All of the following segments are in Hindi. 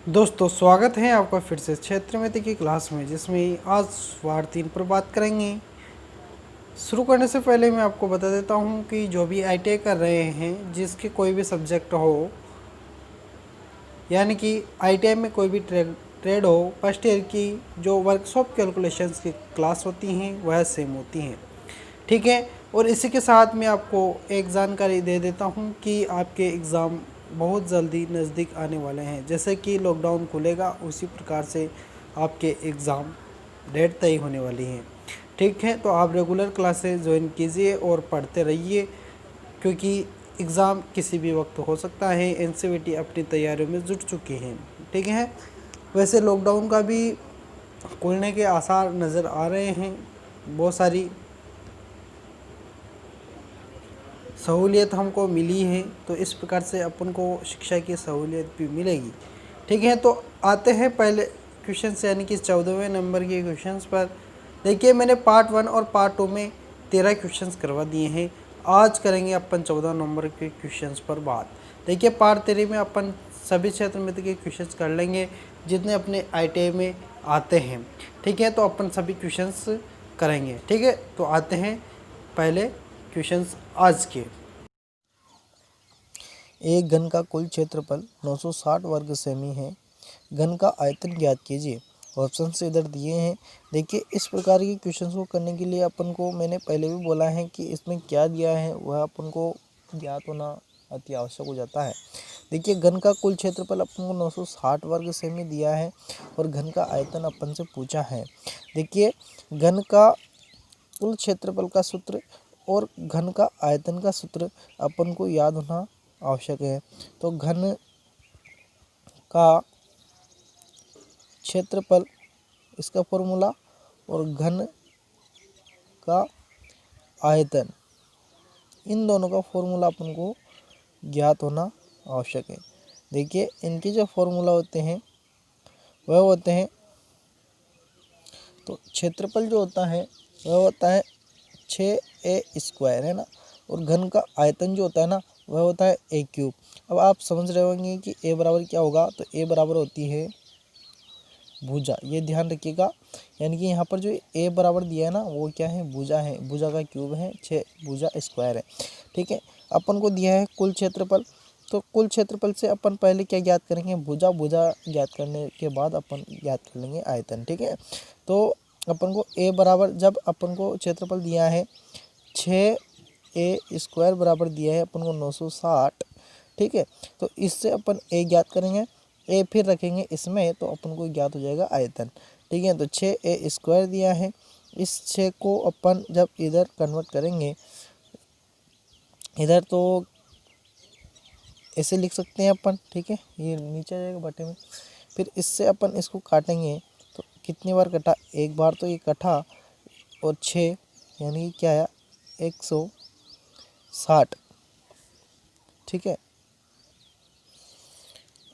दोस्तों स्वागत है आपका फिर से क्षेत्र मिति की क्लास में, जिसमें आज वार 3 पर बात करेंगे। शुरू करने से पहले मैं आपको बता देता हूं कि जो भी ITI कर रहे हैं, जिसके कोई भी सब्जेक्ट हो, यानी कि ITI में कोई भी ट्रेड हो, फर्स्ट ईयर की जो वर्कशॉप कैलकुलेशंस की क्लास होती हैं वह सेम होती हैं, ठीक है। और इसी के साथ मैं आपको एक जानकारी दे देता हूं कि आपके एग्ज़ाम बहुत जल्दी नज़दीक आने वाले हैं। जैसे कि लॉकडाउन खुलेगा उसी प्रकार से आपके एग्ज़ाम डेट तय होने वाली हैं, ठीक है। तो आप रेगुलर क्लासेस ज्वाइन कीजिए और पढ़ते रहिए, क्योंकि एग्ज़ाम किसी भी वक्त हो सकता है। NCVT अपनी तैयारियों में जुट चुकी हैं, ठीक है। वैसे लॉकडाउन का भी खुलने के आसार नज़र आ रहे हैं, बहुत सारी सहूलियत हमको मिली है, तो इस प्रकार से अपन को शिक्षा की सहूलियत भी मिलेगी, ठीक है। तो आते हैं पहले क्वेश्चन से, यानी कि 14वें नंबर के क्वेश्चंस पर। देखिए, मैंने पार्ट 1 और पार्ट 2 में 13 क्वेश्चंस करवा दिए हैं। आज करेंगे अपन 14 नंबर के क्वेश्चंस पर बात। देखिए, पार्ट 3 में अपन सभी क्षेत्र मित्र के क्वेश्चंस कर लेंगे जितने अपने ITI में आते हैं, ठीक है। तो अपन सभी क्वेश्चंस करेंगे, ठीक है। तो आते हैं पहले क्वेश्चंस आज के। एक घन का कुल क्षेत्रफल 960 वर्ग सेमी है। घन का आयतन ज्ञात कीजिए। ऑप्शन से इधर दिए हैं। देखिए, इस प्रकार के क्वेश्चंस को करने के लिए अपन को मैंने पहले भी बोला है कि इसमें क्या दिया है वह अपन को ज्ञात होना अति आवश्यक हो जाता है। देखिए, घन का कुल क्षेत्रफल अपन को 960 वर्ग सेमी दिया है और घन का आयतन अपन से पूछा है। देखिए, घन का कुल क्षेत्रफल का सूत्र और घन का आयतन का सूत्र अपन को याद होना आवश्यक है। तो घन का क्षेत्रफल इसका फॉर्मूला और घन का आयतन, इन दोनों का फॉर्मूला अपन को ज्ञात होना आवश्यक है। देखिए, इनके जो फॉर्मूला होते हैं वह होते हैं, तो क्षेत्रफल जो होता है वह होता है 6a² है ना, और घन का आयतन जो होता है ना वह होता है a³। अब आप समझ रहे होंगे कि a बराबर क्या होगा। तो a बराबर होती है भुजा, ये ध्यान रखिएगा। यानी कि यहाँ पर जो a बराबर दिया है ना वो क्या है, भुजा है, भुजा का क्यूब है, 6 भुजा स्क्वायर है, ठीक है। अपन को दिया है कुल क्षेत्रफल, तो कुल क्षेत्रफल से अपन पहले क्या ज्ञात करेंगे, भुजा। भुजा ज्ञात करने के बाद अपन ज्ञात कर लेंगे आयतन, ठीक है। तो अपन को a बराबर, जब अपन को क्षेत्रफल दिया है 6a² बराबर दिया है अपन को 960, ठीक है। तो इससे अपन a ज्ञात करेंगे, a फिर रखेंगे इसमें, तो अपन को ज्ञात हो जाएगा आयतन, ठीक है। तो 6a² दिया है, इस 6 को अपन जब इधर कन्वर्ट करेंगे इधर, तो ऐसे लिख सकते हैं अपन, ठीक है। ये नीचे आ जाएगा बटे में। फिर इससे अपन इसको काटेंगे, तो कितनी बार कटा, एक बार तो ये कटा, और 6 यानी कि क्या है 160, ठीक है।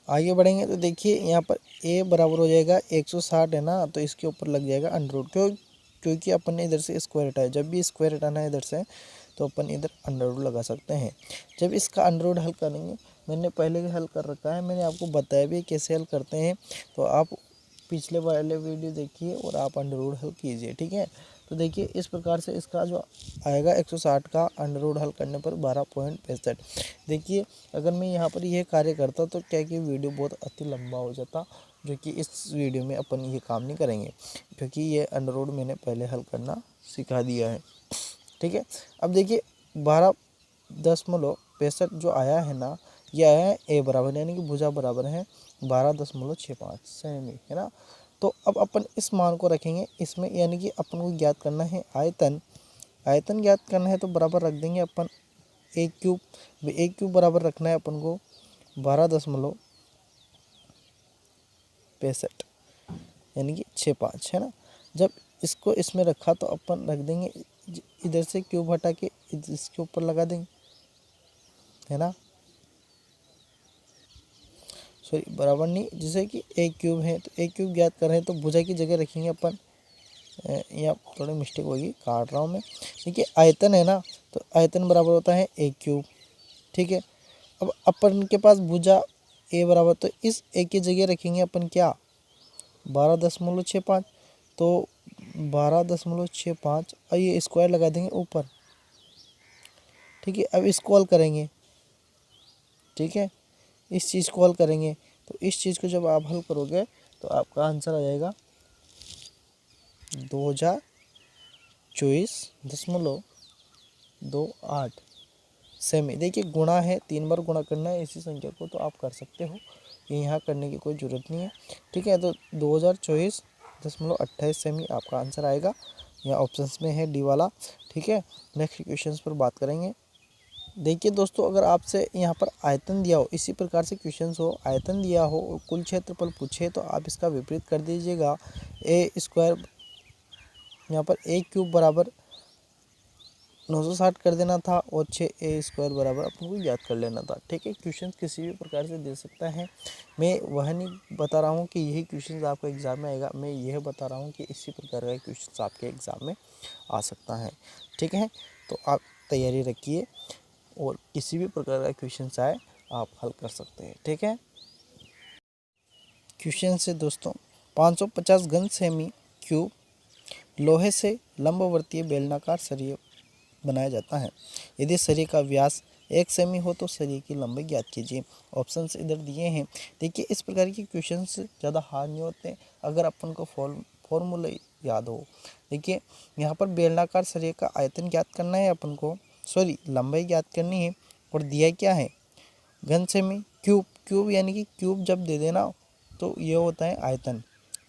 आगे बढ़ेंगे तो देखिए यहाँ पर a बराबर हो जाएगा 160 है ना, तो इसके ऊपर लग जाएगा अंडर रूट, क्योंकि अपन ने इधर से स्क्वायर हटाया। जब भी स्क्वायर हटाना है इधर से, तो अपन इधर अंडर रूट लगा सकते हैं। जब इसका अंडर रूट हल करेंगे, मैंने पहले भी हल कर रखा है, मैंने आपको बताया भी कैसे हल करते हैं, तो आप पिछले वाले वीडियो देखिए और आप अंडर रूट हल कीजिए, ठीक है। तो देखिए, इस प्रकार से इसका जो आएगा 160 का अंडर रूट हल करने पर 12.65। देखिए, अगर मैं यहाँ पर यह कार्य करता तो क्या कि वीडियो बहुत अति लंबा हो जाता, जो कि इस वीडियो में अपन ये काम नहीं करेंगे, क्योंकि ये अंडर रूट मैंने पहले हल करना सिखा दिया है, ठीक है। अब देखिए 12.65 जो आया है ना, ये आया है a बराबर, यानी कि भुजा बराबर है 12.65 सेमी, है ना। तो अब अपन इस मान को रखेंगे इसमें, यानी कि अपन को ज्ञात करना है आयतन। आयतन ज्ञात करना है तो बराबर रख देंगे अपन a³। a³ बराबर रखना है अपन को 12.65, यानी कि 65, है ना। जब इसको इसमें रखा तो अपन रख देंगे, इधर से क्यूब हटा के इसके ऊपर लगा देंगे, है ना। सॉरी, बराबर नहीं, जैसे कि a³ है तो a³ ज्ञात कर रहे हैं तो भुजा की जगह रखेंगे अपन। यहाँ थोड़ी मिस्टेक होगी, काट रहा हूँ मैं। देखिए, आयतन है ना, तो आयतन बराबर होता है a³, ठीक है। अब अपन के पास भुजा ए बराबर, तो इस ए की जगह रखेंगे अपन क्या 12.65, तो 12.65 और ये स्क्वायर लगा देंगे ऊपर। ठीक है, अब इसको हल करेंगे। ठीक है, इस चीज़ को हल करेंगे, तो इस चीज़ को जब आप हल करोगे तो आपका आंसर आ जाएगा 2024.28 सेमी। देखिए गुणा है, 3 बार गुणा करना है इसी संख्या को, तो आप कर सकते हो, ये यहाँ करने की कोई ज़रूरत नहीं है। ठीक है, तो 2024.28 सेमी आपका आंसर आएगा। यहाँ ऑप्शंस में है डी वाला। ठीक है, नेक्स्ट क्वेश्चन पर बात करेंगे। देखिए दोस्तों, अगर आपसे यहाँ पर आयतन दिया हो, इसी प्रकार से क्वेश्चन हो, आयतन दिया हो और कुल क्षेत्रफल पूछे, तो आप इसका विपरीत कर दीजिएगा। ए स्क्वायर यहाँ पर ए क्यूब बराबर 960 कर देना था और 6a स्क्वायर बराबर अपन को याद कर लेना था। ठीक है, क्वेश्चन किसी भी प्रकार से दे सकता है। मैं वह नहीं बता रहा हूँ कि यही क्वेश्चन आपका एग्ज़ाम में आएगा, मैं यह बता रहा हूँ कि इसी प्रकार का क्वेश्चन आपके एग्ज़ाम में आ सकता है। ठीक है, तो आप तैयारी रखिए और किसी भी प्रकार का क्वेश्चन आए आप हल कर सकते हैं। ठीक है, क्वेश्चन से दोस्तों, 550 घन सेमी क्यूब लोहे से लंबवर्तीय बेलनाकार सरिये बनाया जाता है। यदि सरिये का व्यास 1 सेमी हो तो सरिये की लंबाई ज्ञात कीजिए। ऑप्शंस इधर दिए हैं। देखिए, इस प्रकार के क्वेश्चंस ज़्यादा हार्ड नहीं होते अगर अपन को फॉर्मूला याद हो। देखिए, यहाँ पर बेलनाकार सरिये का आयतन ज्ञात करना है अपन को, सॉरी लंबाई ज्ञात करनी है, और दिया क्या है घन सेमी क्यूब। क्यूब यानी कि क्यूब जब दे देना तो ये होता है आयतन।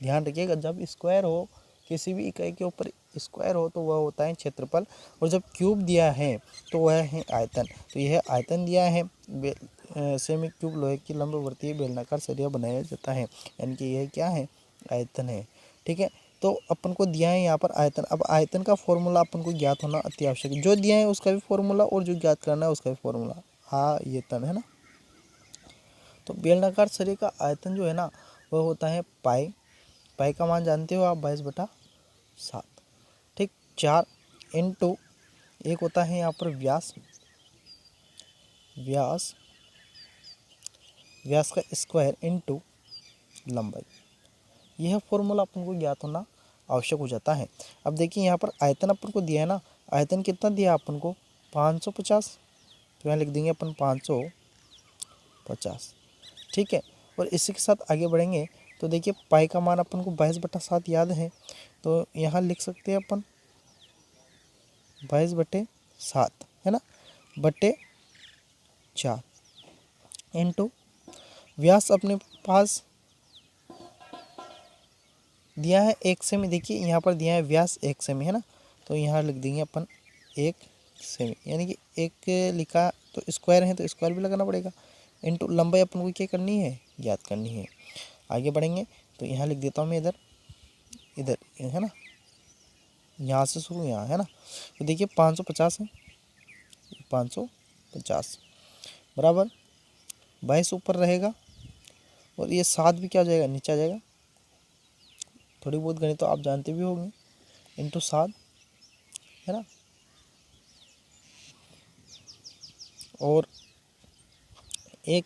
ध्यान रखिएगा, जब स्क्वायर हो, किसी भी इकाई के ऊपर स्क्वायर हो तो वह होता है क्षेत्रफल, और जब क्यूब दिया है तो वह है आयतन। तो यह आयतन दिया है, सेमी क्यूब लोहे की लंबवर्तीय बेलनाकार सरिया बनाया जाता है, यानी कि यह क्या है आयतन है। ठीक है, तो अपन को दिया है यहाँ पर आयतन। अब आयतन का फॉर्मूला अपन को ज्ञात होना अति आवश्यक है। जो दिया है उसका भी फॉर्मूला और जो ज्ञात करना है उसका भी फॉर्मूला, आयतन है ना। तो बेलनाकार सरिये का आयतन जो है ना वह होता है पाई। पाई का मान जानते हो आप 22/7। ठीक, 4 इंटू एक होता है यहाँ पर व्यास, व्यास व्यास का स्क्वायर इंटू लंबाई। यह फॉर्मूला अपन को ज्ञात होना आवश्यक हो जाता है। अब देखिए, यहाँ पर आयतन अपन को दिया है ना, आयतन कितना दिया अपन को 550, तो यहाँ लिख देंगे अपन 550। ठीक है, और इसी के साथ आगे बढ़ेंगे तो देखिए पाई का मान अपन को 22/7 याद है, तो यहाँ लिख सकते हैं अपन 22/7 है ना, बटे 4 इंटू व्यास अपने पास दिया है 1 सेमी। देखिए यहाँ पर दिया है व्यास 1 सेमी है ना, तो यहाँ लिख देंगे अपन 1 सेमी, यानी कि 1 लिखा तो स्क्वायर है तो स्क्वायर भी लगाना पड़ेगा, इंटू लंबाई अपन को क्या करनी है याद करनी है। आगे बढ़ेंगे तो यहाँ लिख देता हूँ मैं इधर है ना, यहाँ से शुरू यहाँ है ना, तो देखिए 550 है, 550 बराबर 22 ऊपर रहेगा और ये 7 भी क्या हो जाएगा नीचे आ जाएगा। थोड़ी बहुत गणित तो आप जानते भी होंगे, इंटू 7 है ना, और एक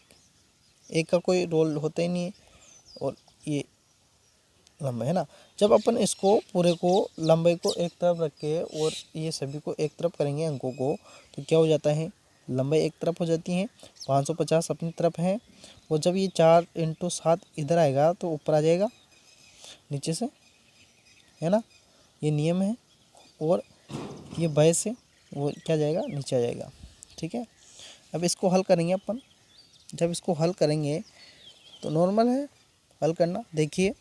का कोई रोल होता ही नहीं है, और ये लंबाई है ना। जब अपन इसको पूरे को लंबाई को एक तरफ रख के और ये सभी को एक तरफ करेंगे अंकों को, तो क्या हो जाता है लंबाई एक तरफ हो जाती है, 550 अपनी तरफ है, और जब ये 4 इंटू 7 इधर आएगा तो ऊपर आ जाएगा नीचे से है ना, ये नियम है, और ये 22 से वो क्या जाएगा नीचे आ जाएगा। ठीक है, अब इसको हल करेंगे अपन। जब इसको हल करेंगे तो नॉर्मल है हल करना। देखिए,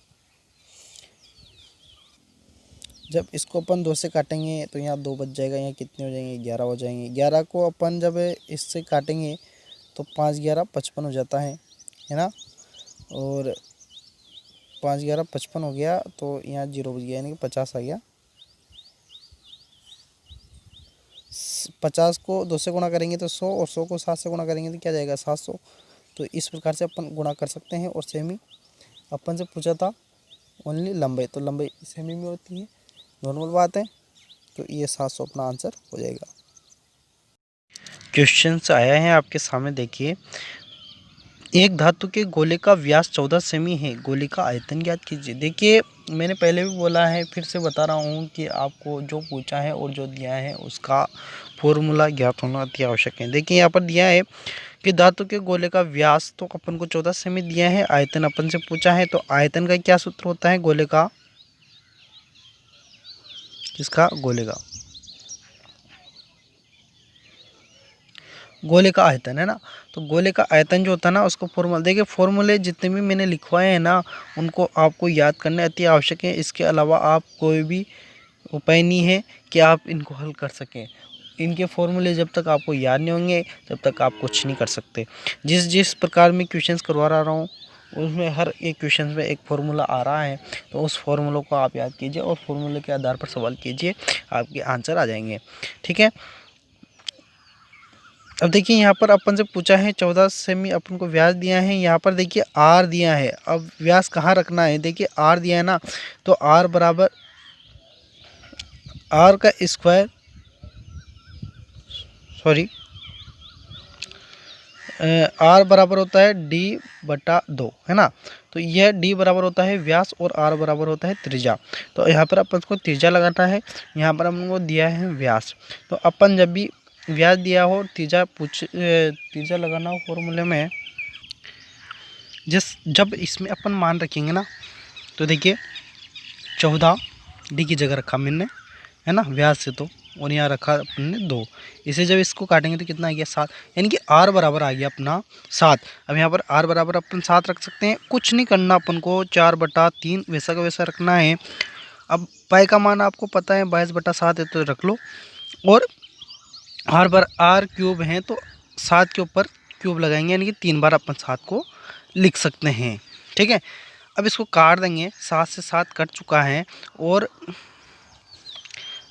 जब इसको अपन 2 से काटेंगे तो यहाँ 2 बच जाएगा, यहाँ कितने हो जाएंगे 11 हो जाएंगे। 11 को अपन जब इससे काटेंगे तो 5 11 55 हो जाता है ना, और 5 11 55 हो गया, तो यहाँ 0 बच गया, यानी कि 50 आ गया। 50 को 2 से गुणा करेंगे तो 100, और 100 को 7 से गुणा करेंगे तो क्या जाएगा 700। तो इस प्रकार से अपन गुणा कर सकते हैं। और सेमी अपन से पूछा था ओनली लंबाई, तो लंबाई सेमी में होती है, नॉर्मल बात है, तो ये 700 अपना आंसर हो जाएगा। क्वेश्चन आया है आपके सामने, देखिए एक धातु के गोले का व्यास 14 सेमी है, गोले का आयतन ज्ञात कीजिए। देखिए मैंने पहले भी बोला है, फिर से बता रहा हूँ कि आपको जो पूछा है और जो दिया है उसका फॉर्मूला ज्ञात होना अति आवश्यक है। देखिए यहाँ पर दिया है कि धातु के गोले का व्यास तो अपन को 14 सेमी दिया है, आयतन अपन से पूछा है, तो आयतन का क्या सूत्र होता है गोले का, किसका, गोले का, गोले का आयतन है ना। तो गोले का आयतन जो होता है ना उसको फॉर्मूला, देखिए फॉर्मूले जितने भी मैंने लिखवाए हैं ना उनको आपको याद करने अति आवश्यक है। इसके अलावा आप कोई भी उपाय नहीं है कि आप इनको हल कर सकें। इनके फॉर्मूले जब तक आपको याद नहीं होंगे तब तक आप कुछ नहीं कर सकते। जिस जिस प्रकार में क्वेश्चंस करवा रहा हूँ उसमें हर एक क्वेश्चन में एक फार्मूला आ रहा है, तो उस फार्मूलों को आप याद कीजिए और फार्मूले के आधार पर सवाल कीजिए, आपके आंसर आ जाएंगे। ठीक है। अब देखिए यहाँ पर अपन से पूछा है 14 सेमी अपन को व्यास दिया है, यहाँ पर देखिए आर दिया है। अब व्यास कहाँ रखना है, देखिए आर दिया है ना, तो आर बराबर आर का स्क्वायर, सॉरी आर बराबर होता है d/2 है ना। तो यह d बराबर होता है व्यास और r बराबर होता है त्रिज्या। तो यहाँ पर अपन को त्रिज्या लगाना है, यहाँ पर अपन को दिया है व्यास। तो अपन जब भी व्यास दिया हो त्रिज्या लगाना हो फॉर्मूले में, जब इसमें अपन मान रखेंगे ना, तो देखिए 14 d की जगह रखा मैंने है ना व्यास से, तो और यहाँ रखा अपन ने 2। इसे जब इसको काटेंगे तो कितना आ गया 7, यानी कि r बराबर आ गया अपना 7। अब यहाँ पर r बराबर अपन 7 रख सकते हैं, कुछ नहीं करना अपन को, 4/3 वैसा का वैसा रखना है। अब पाई का मान आपको पता है 22/7 है, तो रख लो। और r क्यूब है तो 7 के ऊपर क्यूब लगाएंगे, यानी कि 3 बार अपन 7 को लिख सकते हैं। ठीक है। अब इसको काट देंगे, 7 से 7 कट चुका है। और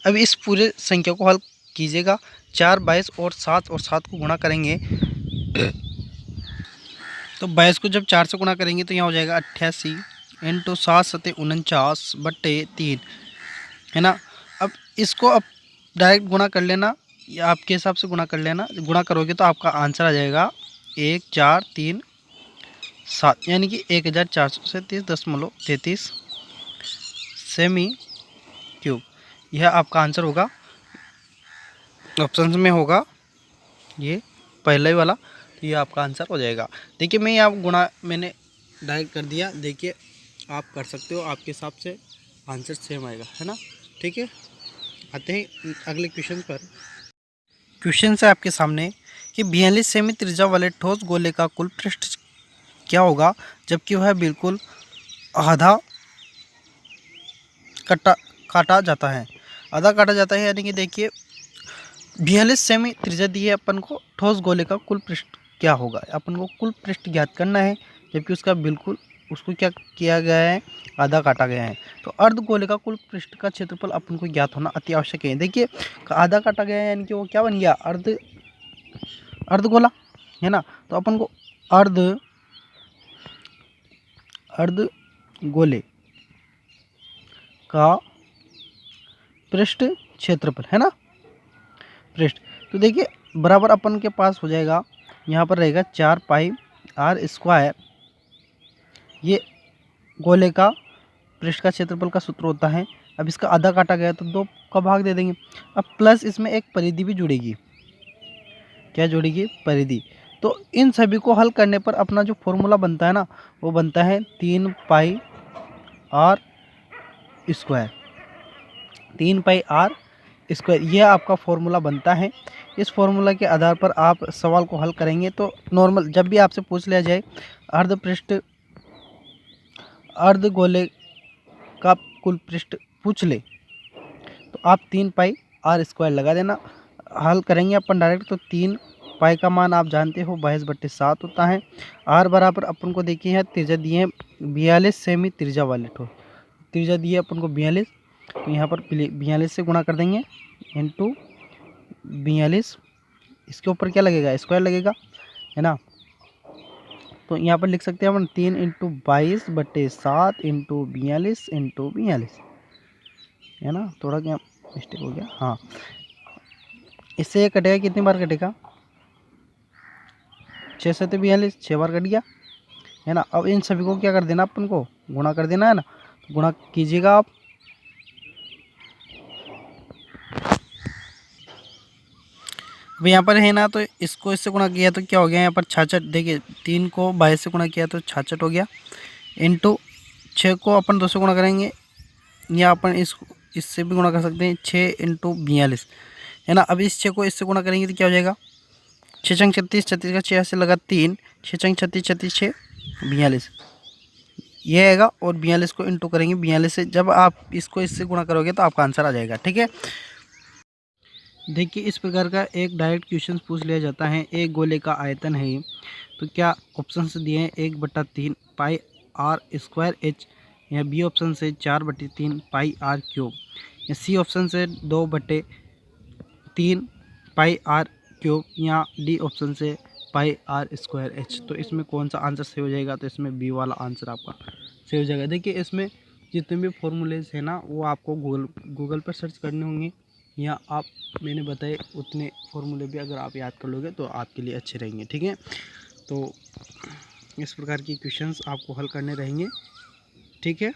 अब इस पूरे संख्या को हल कीजिएगा, 4, 22 और 7 को गुणा करेंगे तो 22 को जब 4 से गुणा करेंगे तो यहाँ हो जाएगा 88 × 7 × 49/3 है ना। अब इसको अब डायरेक्ट गुणा कर लेना या आपके हिसाब से गुणा कर लेना, गुणा करोगे तो आपका आंसर आ जाएगा 1437, यानी कि 1437.33 सेमी क्यूब। यह आपका आंसर होगा, ऑप्शन में होगा ये पहला ही वाला, तो ये आपका आंसर हो जाएगा। देखिए मैं यहाँ गुणा मैंने डायरेक्ट कर दिया, देखिए आप कर सकते हो, आपके हिसाब से आंसर सेम आएगा, है ना। ठीक है। आते हैं अगले क्वेश्चन पर। क्वेश्चन है आपके सामने कि 42 सेमी त्रिज्या वाले ठोस गोले का कुल पृष्ठ क्या होगा जबकि वह बिल्कुल आधा काटा जाता है, आधा काटा जाता है। यानी कि देखिए 42 सेमी त्रिज्या दी है अपन को, ठोस गोले का कुल पृष्ठ क्या होगा, अपन को कुल पृष्ठ ज्ञात करना है, जबकि उसका बिल्कुल उसको क्या किया गया है, आधा काटा गया है। तो अर्ध गोले का कुल पृष्ठ का क्षेत्रफल अपन को ज्ञात होना अति आवश्यक है। देखिए आधा काटा गया है यानी कि वो क्या बन गया, अर्ध गोला है ना। तो अपन को अर्ध गोले का पृष्ठ क्षेत्रफल है ना, पृष्ठ। तो देखिए बराबर अपन के पास हो जाएगा, यहाँ पर रहेगा 4πr²। ये गोले का पृष्ठ का क्षेत्रफल का सूत्र होता है। अब इसका आधा काटा गया तो 2 का भाग दे देंगे। अब प्लस इसमें एक परिधि भी जुड़ेगी, क्या जुड़ेगी, परिधि। तो इन सभी को हल करने पर अपना जो फॉर्मूला बनता है ना वो बनता है 3πr², 3πr²। यह आपका फॉर्मूला बनता है। इस फॉर्मूला के आधार पर आप सवाल को हल करेंगे। तो नॉर्मल जब भी आपसे पूछ लिया जाए अर्ध गोले का कुल पृष्ठ पूछ ले तो आप 3πr² लगा देना। हल करेंगे अपन डायरेक्ट, तो 3 पाई का मान आप जानते हो 22/7 होता है। r बराबर अपन को देखिए यहाँ त्रिज्या दिए हैं 42 सेमी त्रिज्या वाले ठोस, त्रिज्या दी है अपन को 42, तो यहाँ पर 42 से गुणा कर देंगे इंटू 42, इसके ऊपर क्या लगेगा, स्क्वायर लगेगा है ना। तो यहाँ पर लिख सकते हैं अपन 3 × 22/7 × 42 × 42 है ना। थोड़ा क्या मिस्टेक हो गया, हाँ। इससे ये कटेगा, कितनी बार कटेगा, 6 7 42, 6 बार कट गया है ना। अब इन सभी को क्या कर देना, अपन को गुणा कर देना है ना। तो गुणा कीजिएगा आप। अब यहाँ पर है ना, तो इसको इससे गुणा किया तो क्या हो गया यहाँ पर 66। देखिए 3 को 22 से गुणा किया तो 66 हो गया। इंटू 6 को अपन 2 से गुणा करेंगे, या अपन इससे भी गुणा कर सकते हैं, 6 इंटू 42 है ना। अब इस 6 को इससे गुणा करेंगे तो क्या हो जाएगा, 6 छंग 36, 36 का 6 से लगा 3, 6 छंग 36, 36 6 42 ये आएगा। और 42 को इंटू करेंगे 42 से। जब आप इसको इससे गुणा करोगे तो आपका आंसर आ जाएगा, ठीक है। देखिए इस प्रकार का एक डायरेक्ट क्वेश्चन पूछ लिया जाता है। एक गोले का आयतन है, तो क्या ऑप्शन से दिए हैं 1/3 पाई आर स्क्वायर एच, या बी ऑप्शन से 4/3 पाई आर क्यूब, या सी ऑप्शन से 2/3 पाई आर क्यूब, या डी ऑप्शन से पाई आर स्क्वायर एच। तो इसमें कौन सा आंसर सही हो जाएगा, तो इसमें बी वाला आंसर आपका सही हो जाएगा। देखिए इसमें जितने भी फॉर्मूलेज है ना, वो आपको गूगल पर सर्च करने होंगे, या आप मैंने बताए उतने फॉर्मूले भी अगर आप याद कर लोगे तो आपके लिए अच्छे रहेंगे, ठीक है। तो इस प्रकार की क्वेश्चंस आपको हल करने रहेंगे, ठीक है।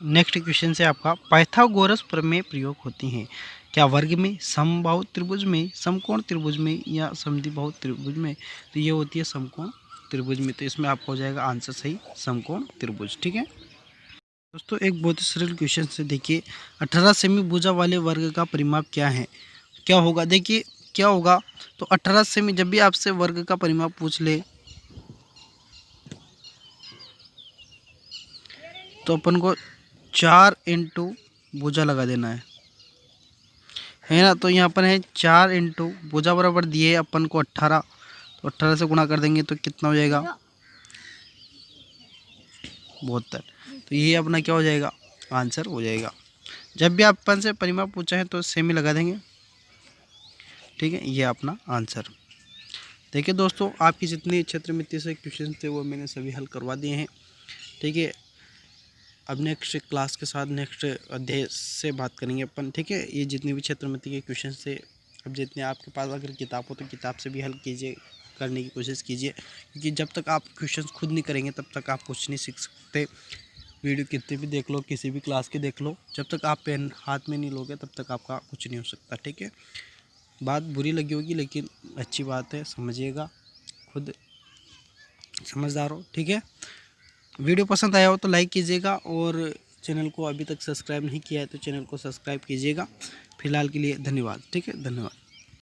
नेक्स्ट क्वेश्चन से आपका पाइथागोरस प्रमेय प्रयोग होती हैं क्या वर्ग में, समबाहु त्रिभुज में, समकोण त्रिभुज में, या समद्विबाहु त्रिभुज में। तो ये होती है समकोण त्रिभुज में। तो इसमें आपका हो जाएगा आंसर सही समकोण त्रिभुज, ठीक है। दोस्तों एक बहुत ही सरल क्वेश्चन से देखिए, 18 सेमी भुजा वाले वर्ग का परिमाप क्या है, क्या होगा। देखिए क्या होगा, तो 18 सेमी, जब भी आपसे वर्ग का परिमाप पूछ ले तो अपन को 4 इंटू भुजा लगा देना है ना। तो यहाँ पर है 4 इंटू भुजा बराबर दिए है अपन को 18, तो 18 से गुणा कर देंगे तो कितना हो जाएगा 72। तो ये अपना क्या हो जाएगा, आंसर हो जाएगा। जब भी आप अपन से परिमाप पूछा है तो सेमी लगा देंगे, ठीक है। ये अपना आंसर। देखिए दोस्तों आपकी जितनी क्षेत्रमिति से क्वेश्चन थे वो मैंने सभी हल करवा दिए हैं, ठीक है। अब नेक्स्ट क्लास के साथ नेक्स्ट अध्याय से बात करेंगे अपन, ठीक है। ये जितने भी क्षेत्रमिति के क्वेश्चन थे, अब जितने आपके पास अगर किताब हो तो किताब से भी हल कीजिए, करने की कोशिश कीजिए, क्योंकि जब तक आप क्वेश्चंस खुद नहीं करेंगे तब तक आप कुछ नहीं सीख सकते। वीडियो कितने भी देख लो, किसी भी क्लास के देख लो, जब तक आप पेन हाथ में नहीं लोगे तब तक आपका कुछ नहीं हो सकता, ठीक है। बात बुरी लगी होगी लेकिन अच्छी बात है, समझिएगा, खुद समझदार हो, ठीक है। वीडियो पसंद आया हो तो लाइक कीजिएगा, और चैनल को अभी तक सब्सक्राइब नहीं किया है तो चैनल को सब्सक्राइब कीजिएगा। फिलहाल के लिए धन्यवाद, ठीक है, धन्यवाद।